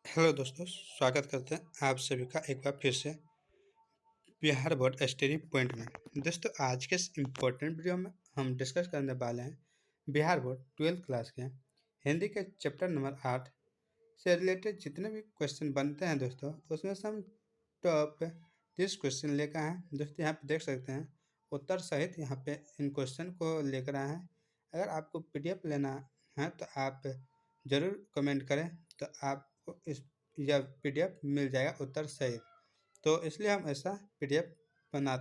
Hello दोस्तों, स्वागत करते हैं आप सभी का एक बार फिर से बिहार बोर्ड स्टडी पॉइंट में। दोस्तों, आज के इस इम्पोर्टेंट वीडियो में हम डिस्कस करने वाले हैं बिहार बोर्ड 12th क्लास के हिंदी के चैप्टर नंबर 8 से रिलेटेड जितने भी क्वेश्चन बनते हैं दोस्तों, उसमें से हम टॉप 30 क्वेश्चन लेकर आए हैं। दोस्तों, यहाँ पे देख सकते हैं उत्तर सहित यहाँ पे इन क्वेश्चन को लेकर आए हैं। अगर आपको PDF लेना है तो आप ज़रूर कमेंट करें, तो आपको इस यह PDF मिल जाएगा उत्तर सहित। तो इसलिए हम ऐसा PDF बना।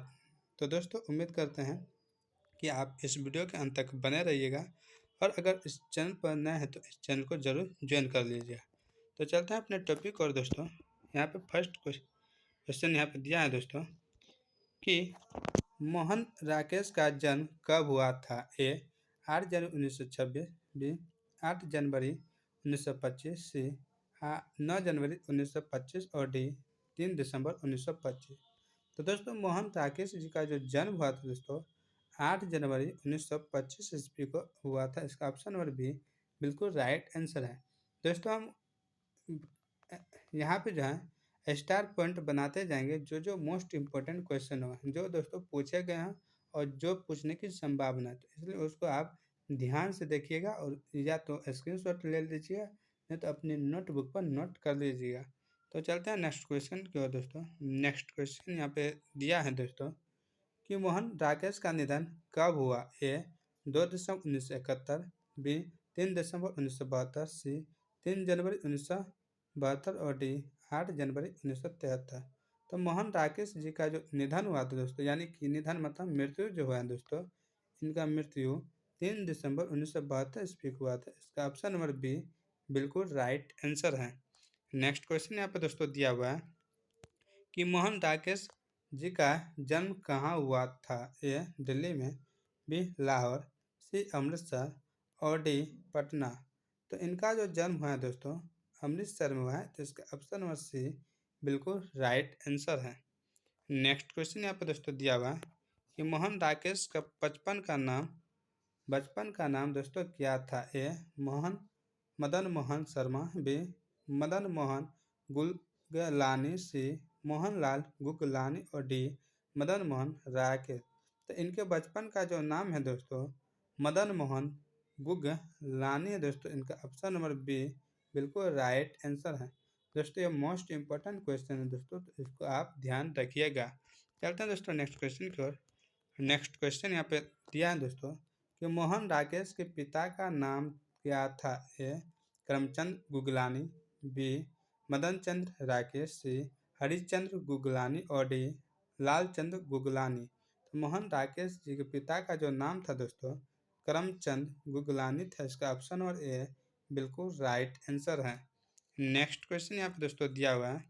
तो दोस्तों, उम्मीद करते हैं कि आप इस वीडियो के अंत तक बने रहिएगा, और अगर इस चैनल पर नए हैं तो इस चैनल को ज़रूर ज्वाइन कर लीजिएगा। तो चलते हैं अपने टॉपिक। और दोस्तों, यहाँ पे फर्स्ट क्वेश्चन यहाँ पे दिया है दोस्तों कि मोहन राकेश का जन्म कब हुआ था। ए 8 जनवरी 1926, बी 8 जनवरी 1925, सी 9 जनवरी 1925 और डी 3 दिसंबर 1925। तो दोस्तों, मोहन राकेश जी का जो जन्म हुआ था दोस्तों 8 जनवरी 1925 ईस्वी को हुआ था। इसका ऑप्शन नंबर बी बिल्कुल राइट आंसर है। दोस्तों, हम यहाँ पे जो है स्टार पॉइंट बनाते जाएंगे, जो मोस्ट इम्पोर्टेंट क्वेश्चन हो, जो दोस्तों पूछे गए हैं और जो पूछने की संभावना है, तो इसलिए उसको आप ध्यान से देखिएगा और या तो स्क्रीनशॉट ले लीजिएगा, नहीं तो अपनी नोटबुक पर नोट कर लीजिएगा। तो चलते हैं नेक्स्ट क्वेश्चन की ओर। दोस्तों, नेक्स्ट क्वेश्चन यहाँ पे दिया है दोस्तों कि मोहन राकेश का निधन कब हुआ। ए 2 दिसंबर 1971, बी 3 दिसंबर 1972, सी 3 जनवरी 1972 और डी 8 जनवरी 1973। तो मोहन राकेश जी का जो निधन हुआ था दोस्तों, यानी कि निधन मतलब मृत्यु जो हुआ है दोस्तों, इनका मृत्यु 3 दिसंबर 1972 ईस्वी को हुआ था। इसका ऑप्शन नंबर बी बिल्कुल राइट आंसर है। नेक्स्ट क्वेश्चन यहाँ पे दोस्तों दिया हुआ है कि मोहन राकेश जी का जन्म कहाँ हुआ था। ए दिल्ली में, बी लाहौर, सी अमृतसर और डी पटना। तो इनका जो जन्म हुआ है दोस्तों अमृतसर में हुआ है, तो इसका ऑप्शन नंबर सी बिल्कुल राइट आंसर है। नेक्स्ट क्वेश्चन यहाँ पे दोस्तों दिया हुआ है कि मोहन राकेश का बचपन का नाम दोस्तों क्या था। ए मदन मोहन शर्मा, बी मदन मोहन गुगलानी, सी मोहनलाल गुगलानी और डी मदन मोहन राकेश। तो इनके बचपन का जो नाम है दोस्तों मदन मोहन गुगलानी है दोस्तों। इनका ऑप्शन नंबर बी बिल्कुल राइट आंसर है। दोस्तों, ये मोस्ट इम्पोर्टेंट क्वेश्चन है दोस्तों, तो इसको आप ध्यान रखिएगा। चलते हैं दोस्तों नेक्स्ट क्वेश्चन की ओर। नेक्स्ट क्वेश्चन यहाँ पे दिया है दोस्तों कि मोहन राकेश के पिता का नाम क्या था। ए करमचंद गुगलानी, बी मदन चंद्र राकेश, सी हरिश्चंद्र गुगलानी और डी लालचंद गुगलानी। तो मोहन राकेश जी के पिता का जो नाम था दोस्तों करमचंद गुगलानी था। इसका ऑप्शन और ए बिल्कुल राइट आंसर है। नेक्स्ट क्वेश्चन यहाँ पे दोस्तों दिया हुआ है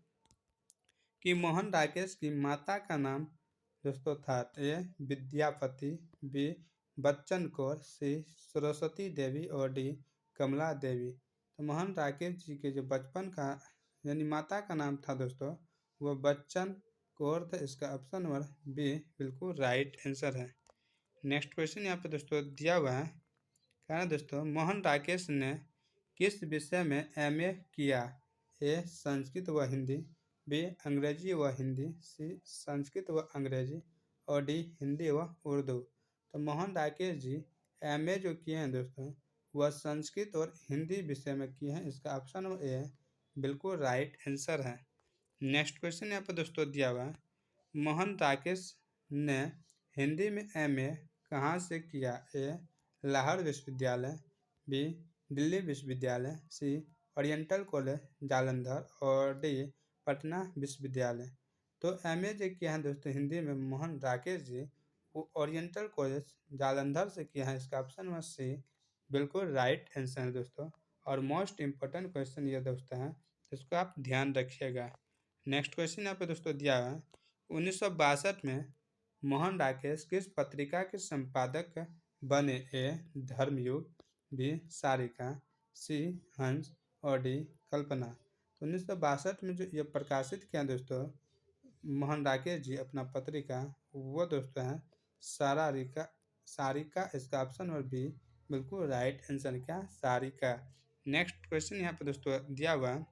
कि मोहन राकेश की माता का नाम दोस्तों था। ए विद्यापति, बी बच्चन कौर, सी सरस्वती देवी और डी कमला देवी। तो मोहन राकेश जी के जो बचपन का यानी माता का नाम था दोस्तों वह बच्चन कौर था। इसका ऑप्शन नंबर बी बिल्कुल राइट आंसर है। नेक्स्ट क्वेश्चन यहाँ पे दोस्तों दिया हुआ है, कहा दोस्तों मोहन राकेश ने किस विषय में MA किया। ए संस्कृत व हिंदी, बी अंग्रेजी व हिंदी, सी संस्कृत व अंग्रेजी और डी हिंदी व उर्दू। तो मोहन राकेश जी MA जो किए हैं दोस्तों वह संस्कृत और हिंदी विषय में किए हैं। इसका ऑप्शन नंबर ए बिल्कुल राइट आंसर है। नेक्स्ट क्वेश्चन यहाँ पर दोस्तों दिया हुआ है, मोहन राकेश ने हिंदी में MA कहाँ से किया। ए लाहौर विश्वविद्यालय, बी दिल्ली विश्वविद्यालय, सी ओरिएंटल कॉलेज जालंधर और डी पटना विश्वविद्यालय। तो MA जो किया है दोस्तों हिंदी में मोहन राकेश जी वो ओरिएंटल कॉलेज जालंधर से किया है। इसका ऑप्शन नंबर सी बिल्कुल राइट आंसर है दोस्तों। और मोस्ट इम्पोर्टेंट क्वेश्चन ये दोस्तों है, इसको आप ध्यान रखिएगा। नेक्स्ट क्वेश्चन यहाँ पे दोस्तों दिया हुआ है, 1962 में मोहन राकेश किस पत्रिका के संपादक बने। ए धर्मयुग, बी सारिका, सी हंस और डी कल्पना। तो 1962 में जो ये प्रकाशित किया दोस्तों मोहन राकेश जी अपना पत्रिका, वो दोस्तों है सारिका। इसका ऑप्शन नंबर बी बिल्कुल राइट आंसर क्या सारिका। नेक्स्ट क्वेश्चन यहाँ पे दोस्तों दिया हुआ है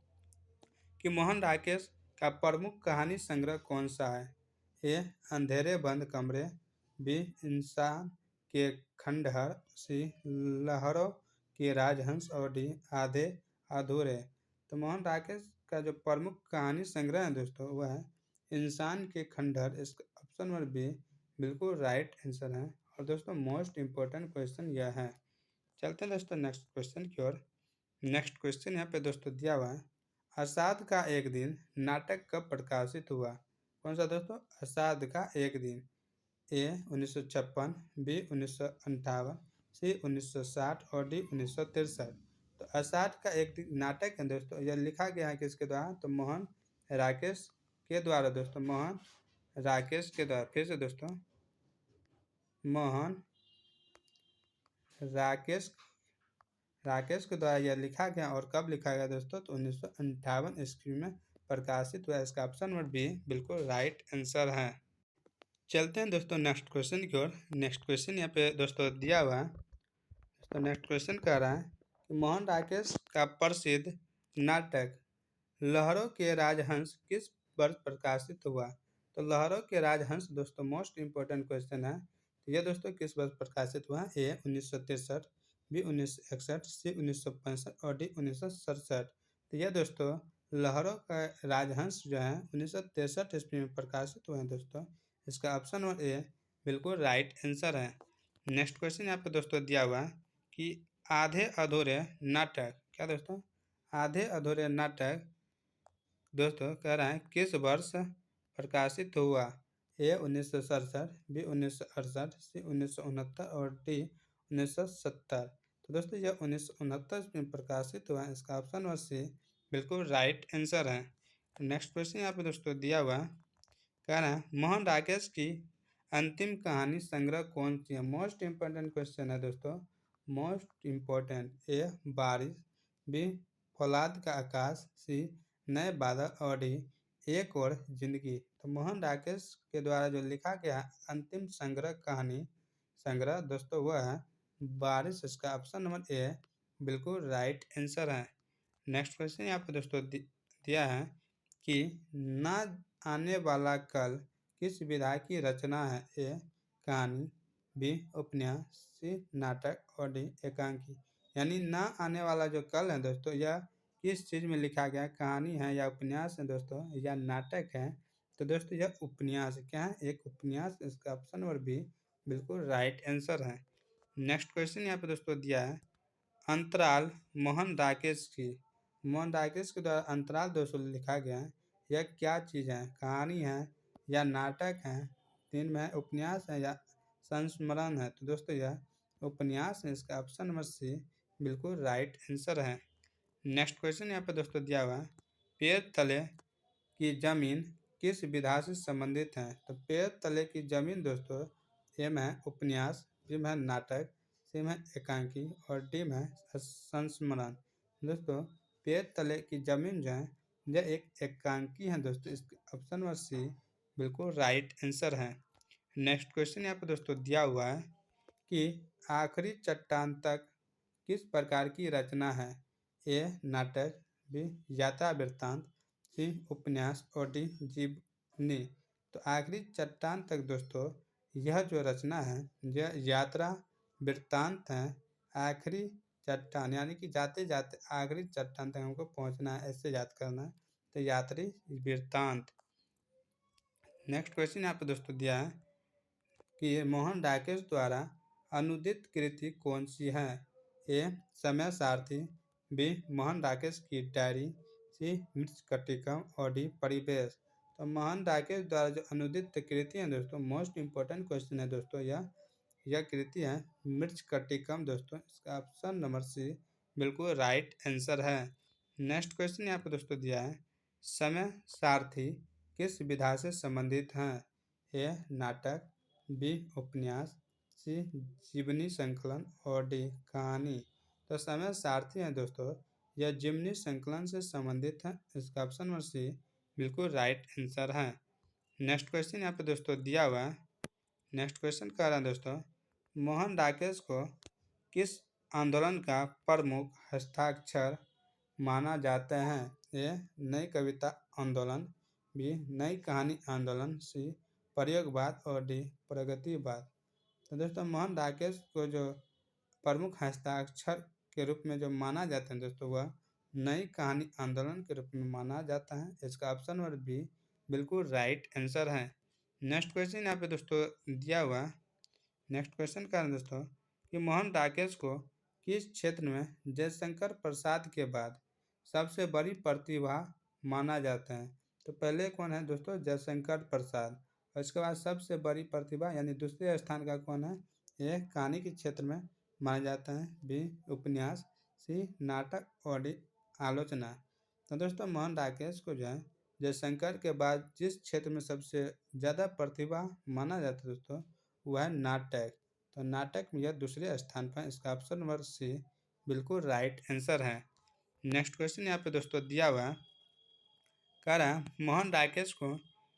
कि मोहन राकेश का प्रमुख कहानी संग्रह कौन सा है? ए. अंधेरे बंद कमरे, बी. इंसान के खंडहर, सी. लहरों के राजहंस और डी. आधे अधूरे। तो मोहन राकेश का जो प्रमुख कहानी संग्रह है दोस्तों वह है इंसान के खंडहर। इसका ऑप्शन नंबर बी बिल्कुल राइट आंसर है। और दोस्तों मोस्ट इम्पोर्टेंट क्वेश्चन यह है। चलते हैं दोस्तों नेक्स्ट क्वेश्चन की ओर। नेक्स्ट क्वेश्चन यहाँ पे दोस्तों दिया हुआ है, अषाढ़ का एक दिन नाटक कब प्रकाशित हुआ? कौन सा दोस्तों? अषाढ़ का एक दिन। ए 1956, बी 1958, सी 1960 और डी 1963। तो अषाढ़ का एक दिन नाटक है दोस्तों, यह लिखा गया है किसके द्वारा? तो मोहन राकेश के द्वारा दोस्तों, मोहन राकेश के द्वारा। फिर से दोस्तों, मोहन राकेश के द्वारा यह लिखा गया। और कब लिखा गया दोस्तों? तो 1958 ईस्वी में प्रकाशित हुआ। इसका ऑप्शन नंबर बी बिल्कुल राइट आंसर है। चलते हैं दोस्तों नेक्स्ट क्वेश्चन की ओर। नेक्स्ट क्वेश्चन यहाँ पे दोस्तों दिया हुआ है। दोस्तों नेक्स्ट क्वेश्चन कह रहा है कि मोहन राकेश का प्रसिद्ध नाटक लहरों के राजहंस किस वर्ष प्रकाशित हुआ? तो लहरों के राजहंस दोस्तों मोस्ट इम्पोर्टेंट क्वेश्चन है। तो यह दोस्तों किस वर्ष प्रकाशित हुआ? ए 1963, बी 1961, सी 1965 और डी 1967। तो यह दोस्तों लहरों का राजहंस जो है 1963 ईस्वी में प्रकाशित हुए हैं दोस्तों। इसका ऑप्शन नंबर ए बिल्कुल राइट आंसर है। नेक्स्ट क्वेश्चन यहाँ पे दोस्तों दिया हुआ है कि आधे अधूरे नाटक, क्या दोस्तों? आधे अधूरे नाटक दोस्तों कह रहा है किस वर्ष प्रकाशित हुआ? ए 1967, बी 1968, सी 1969 और डी 1970। तो दोस्तों यह 1969 में प्रकाशित हुआ है। इसका ऑप्शन नंबर सी बिल्कुल राइट आंसर है। नेक्स्ट क्वेश्चन यहाँ पे दोस्तों दिया हुआ है, कह रहा है मोहन राकेश की अंतिम कहानी संग्रह कौन सी है? मोस्ट इम्पोर्टेंट क्वेश्चन है दोस्तों, मोस्ट इम्पोर्टेंट। ए बारिश, बी फौलाद का आकाश, सी नए बादल और डी एक और जिंदगी। तो मोहन राकेश के द्वारा जो लिखा गया अंतिम संग्रह कहानी संग्रह दोस्तों वह है बारिश। इसका ऑप्शन नंबर ए बिल्कुल राइट आंसर है। नेक्स्ट क्वेश्चन यहाँ पे दोस्तों दिया है कि ना आने वाला कल किस विधा की रचना है? ए कहानी, बी उपन्यास, सी नाटक और डी एकांकी। यानी ना आने वाला जो कल है दोस्तों यह किस चीज़ में लिखा गया? कहानी है या उपन्यास है दोस्तों या नाटक है? तो दोस्तों यह उपन्यास क्या है? एक उपन्यास। इसका ऑप्शन नंबर बी बिल्कुल राइट आंसर है। नेक्स्ट क्वेश्चन यहाँ पे दोस्तों दिया है अंतराल मोहन राकेश की। मोहन राकेश के द्वारा अंतराल दोस्तों लिखा गया है, यह क्या चीज़ है? कहानी है या नाटक है? तीन में है उपन्यास है या संस्मरण है? तो दोस्तों यह उपन्यास है। इसका ऑप्शन नंबर सी बिल्कुल राइट आंसर है। नेक्स्ट क्वेश्चन यहाँ पे दोस्तों दिया हुआ है पेड़ तले की जमीन किस विधा से संबंधित है? तो पेड़ तले की जमीन दोस्तों ए में है उपन्यास, बी में है नाटक, सी में है एकांकी और डी में है संस्मरण। दोस्तों पेड़ तले की जमीन जो है यह एक एकांकी है दोस्तों। इसका ऑप्शन नंबर सी बिल्कुल राइट आंसर है। नेक्स्ट क्वेश्चन यहाँ पे दोस्तों दिया हुआ है कि आखिरी चट्टान तक किस प्रकार की रचना है? ए नाटक, बी यात्रा वृत्तांत, सी उपन्यास और डी जीवनी। तो आखिरी चट्टान तक दोस्तों यह जो रचना है यह यात्रा वृत्तांत है। आखिरी चट्टान यानी कि जाते जाते आखिरी चट्टान तक हमको पहुंचना है, ऐसे याद करना है। तो यात्री वृत्तांत। नेक्स्ट क्वेश्चन यहाँ पे दोस्तों दिया है कि मोहन राकेश द्वारा अनुदित कृति कौन सी है? ए समय सारथी, बी मोहन राकेश की डायरी, सी मृच्छकटिकम और डी परिवेश। तो मोहन राकेश द्वारा जो अनुदित कृति है दोस्तों मोस्ट इम्पोर्टेंट क्वेश्चन है दोस्तों, यह कृति है मृच्छकटिकम दोस्तों। इसका ऑप्शन नंबर सी बिल्कुल राइट आंसर है। नेक्स्ट क्वेश्चन यहाँ पे दोस्तों दिया है समय सारथी किस विधा से संबंधित हैं? ए नाटक, बी उपन्यास, सी जीवनी संकलन और डी कहानी। तो समय सारथी हैं दोस्तों यह जीवनी संकलन से संबंधित है। इसका ऑप्शन नंबर सी बिल्कुल राइट आंसर है। नेक्स्ट क्वेश्चन यहाँ पे दोस्तों दिया हुआ है। नेक्स्ट क्वेश्चन कह रहा है दोस्तों मोहन राकेश को किस आंदोलन का प्रमुख हस्ताक्षर माना जाता है? ए नई कविता आंदोलन, बी नई कहानी आंदोलन, सी प्रयोगवाद और डी प्रगतिवाद। तो दोस्तों मोहन राकेश को जो प्रमुख हस्ताक्षर के रूप में जो माना जाता है दोस्तों वह नई कहानी आंदोलन के रूप में माना जाता है। इसका ऑप्शन नंबर बी बिल्कुल राइट आंसर है। नेक्स्ट क्वेश्चन यहाँ पे दोस्तों दिया हुआ है। नेक्स्ट क्वेश्चन का है दोस्तों कि मोहन राकेश को किस क्षेत्र में जयशंकर प्रसाद के बाद सबसे बड़ी प्रतिभा माना जाता है। तो पहले कौन है दोस्तों, जयशंकर प्रसाद, और इसके बाद सबसे बड़ी प्रतिभा यानी दूसरे स्थान का कौन है, यह कहानी के क्षेत्र में माना जाता है। बी उपन्यास, सी नाटक और डी आलोचना। तो दोस्तों मोहन राकेश को जो है जयशंकर के बाद जिस क्षेत्र में सबसे ज़्यादा प्रतिभा माना जाता है दोस्तों वह है नाटक। तो नाटक में यह दूसरे स्थान पर, इसका ऑप्शन नंबर सी बिल्कुल राइट आंसर है। नेक्स्ट क्वेश्चन यहाँ पे दोस्तों दिया हुआ है, कह रहा है मोहन राकेश को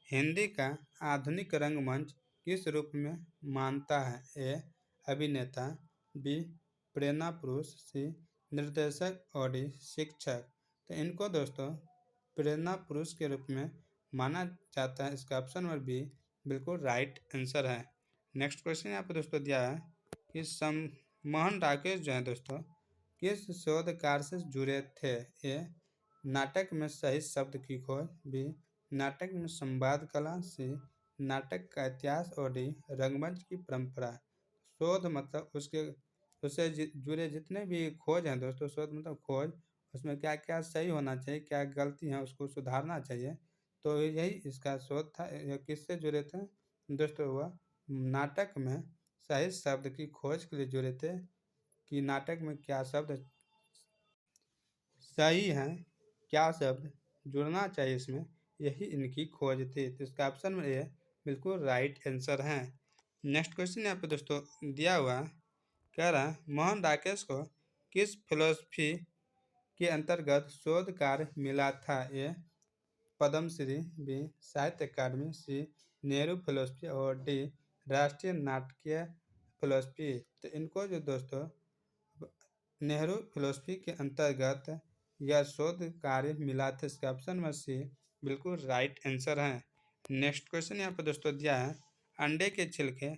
हिंदी का आधुनिक रंगमंच किस रूप में मानता है। ए अभिनेता, बी प्रेरणा पुरुष, सी निर्देशक और डी शिक्षक। तो इनको दोस्तों प्रेरणा पुरुष के रूप में माना जाता है। इसका ऑप्शन नंबर बी बिल्कुल राइट आंसर है। नेक्स्ट क्वेश्चन यहाँ पे दोस्तों दिया है कि मोहन राकेश जो है दोस्तों किस शोध कार्य से जुड़े थे। ए नाटक में सही शब्द की खोज, बी नाटक में संवाद कला, सी नाटक का इतिहास और डी रंगमंच की परंपरा। शोध मतलब उससे जुड़े जितने भी खोज हैं दोस्तों, शोध मतलब खोज, उसमें क्या क्या सही होना चाहिए, क्या गलती है उसको सुधारना चाहिए। तो यही इसका शोध था। यह किससे जुड़े थे दोस्तों, वह नाटक में सही शब्द की खोज के लिए जुड़े थे कि नाटक में क्या शब्द सही है, क्या शब्द जुड़ना चाहिए इसमें, यही इनकी खोज थी। तो इसका ऑप्शन में ये बिल्कुल राइट आंसर है। नेक्स्ट क्वेश्चन यहाँ पे दोस्तों दिया हुआ कह रहा है मोहन राकेश को किस फिलोसफी के अंतर्गत शोध कार्य मिला था। ए पद्मश्री, बी साहित्य अकादमी, सी नेहरू फिलोसफी और डी राष्ट्रीय नाटकीय फिलोसफी। तो इनको जो दोस्तों नेहरू फिलोसफी के अंतर्गत यह शोध कार्य मिला था। इसका ऑप्शन नंबर सी बिल्कुल राइट आंसर है। नेक्स्ट क्वेश्चन यहाँ पर दोस्तों दिया है अंडे के छिलके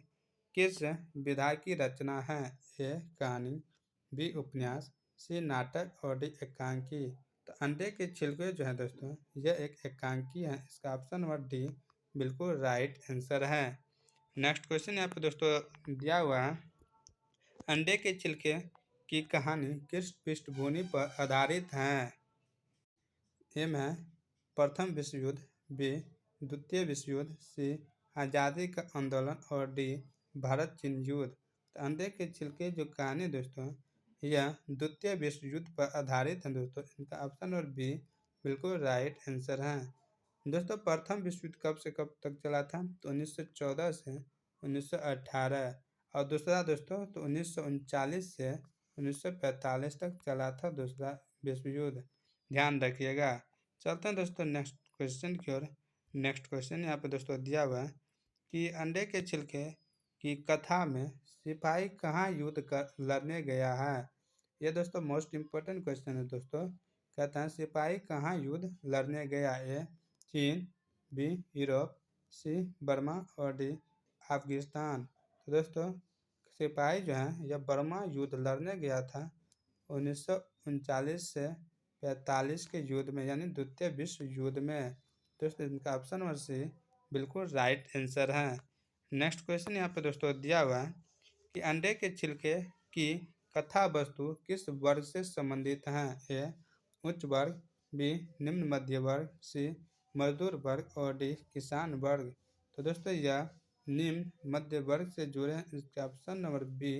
किस विधा की रचना है। ए कहानी, बी उपन्यास, सी नाटक और डी एकांकी। तो अंडे के छिलके जो है दोस्तों यह एक एकांकी है। इसका ऑप्शन नंबर डी बिल्कुल राइट आंसर है। नेक्स्ट क्वेश्चन यहाँ पे दोस्तों दिया हुआ है अंडे के छिलके की कहानी किस पृष्ठभूमि पर आधारित है। एम है प्रथम विश्व युद्ध, बी द्वितीय विश्व युद्ध, सी आज़ादी का आंदोलन और डी भारत चीन युद्ध। तो अंडे के छिलके जो कहानी दोस्तों यह द्वितीय विश्व युद्ध पर आधारित है दोस्तों। इनका ऑप्शन और बी बिल्कुल राइट आंसर है। दोस्तों प्रथम विश्व युद्ध कब से कब तक चला था, तो 1914 से 1918, और दूसरा दोस्तों तो 1939 से 1945 तक चला था दूसरा विश्व युद्ध। ध्यान रखिएगा। चलते हैं दोस्तों नेक्स्ट क्वेश्चन की ओर। नेक्स्ट क्वेश्चन यहाँ पे दोस्तों दिया हुआ है कि अंडे के छिलके की कथा में सिपाही कहाँ युद्ध कर लड़ने गया है। ये दोस्तों मोस्ट इम्पोर्टेंट क्वेश्चन है दोस्तों। कहता है सिपाही कहाँ युद्ध लड़ने गया। ए चीन, बी यूरोप, सी बर्मा और डी अफगानिस्तान। तो दोस्तों सिपाही जो है यह बर्मा युद्ध लड़ने गया था 1939 से 45 के युद्ध में, यानी द्वितीय विश्व युद्ध में। दोस्तों इनका ऑप्शन नंबर सी बिल्कुल राइट आंसर है। नेक्स्ट क्वेश्चन यहाँ पे दोस्तों दिया हुआ है कि अंडे के छिलके की कथा वस्तु किस वर्ग से संबंधित है। ए उच्च वर्ग, बी निम्न मध्य वर्ग, सी मजदूर वर्ग और डी किसान वर्ग। तो दोस्तों यह निम्न मध्य वर्ग से जुड़े हैं। इसका ऑप्शन नंबर बी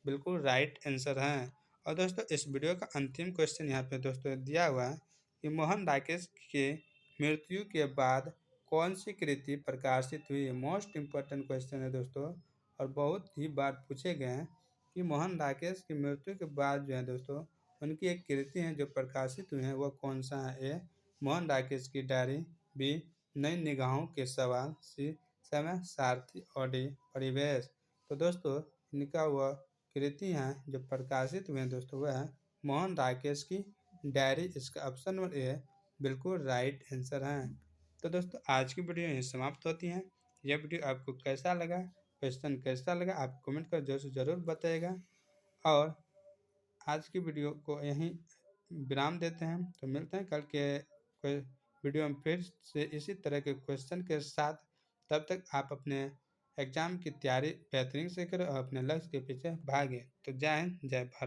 बिल्कुल राइट आंसर है। और दोस्तों इस वीडियो का अंतिम क्वेश्चन यहाँ पे दोस्तों दिया हुआ है कि मोहन राकेश के मृत्यु के बाद कौन सी कृति प्रकाशित हुई। मोस्ट इम्पोर्टेंट क्वेश्चन है दोस्तों, और बहुत ही बार पूछे गए हैं कि मोहन राकेश की मृत्यु के बाद जो है दोस्तों उनकी एक कृति है जो प्रकाशित हुई है, वह कौन सा है। ए मोहन राकेश की डायरी, बी नई निगाहों के सवाल, सी समय सारथी और डी परिवेश। तो दोस्तों इनका वह कृति हैं जो प्रकाशित हुए हैं दोस्तों वह है मोहन राकेश की डायरी। इसका ऑप्शन नंबर ए बिल्कुल राइट आंसर है। तो दोस्तों आज की वीडियो यहीं समाप्त होती है। यह वीडियो आपको कैसा लगा, क्वेश्चन कैसा लगा, आप कमेंट कर ज़रूर बताइएगा। और आज की वीडियो को यहीं विराम देते हैं। तो मिलते हैं कल के कोई वीडियो में फिर से इसी तरह के क्वेश्चन के साथ। तब तक आप अपने एग्ज़ाम की तैयारी बेहतरीन से करें और अपने लक्ष्य के पीछे भागें। तो जय हिंद, जय भारत।